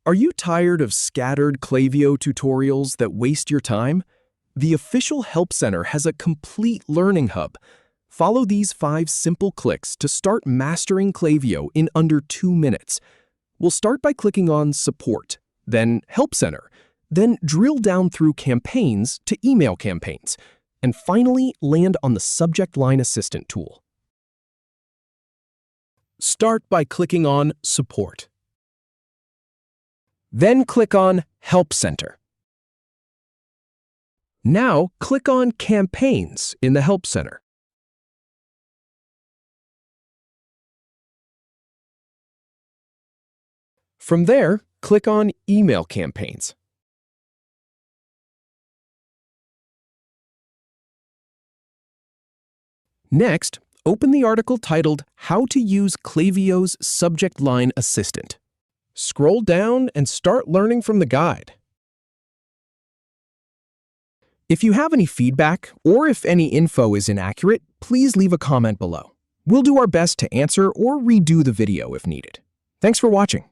Are you tired of scattered Klaviyo tutorials that waste your time? The official Help Center has a complete learning hub. Follow these 5 simple clicks to start mastering Klaviyo in under 2 minutes. We'll start by clicking on Support, then Help Center, then drill down through Campaigns to Email Campaigns, and finally land on the Subject Line Assistant tool. Start by clicking on Support. Then click on Help Center. Now click on Campaigns in the Help Center. From there, click on Email Campaigns. Next, open the article titled How to Use Klaviyo's Subject Line Assistant. Scroll down and start learning from the guide. If you have any feedback or if any info is inaccurate, please leave a comment below. We'll do our best to answer or redo the video if needed. Thanks for watching.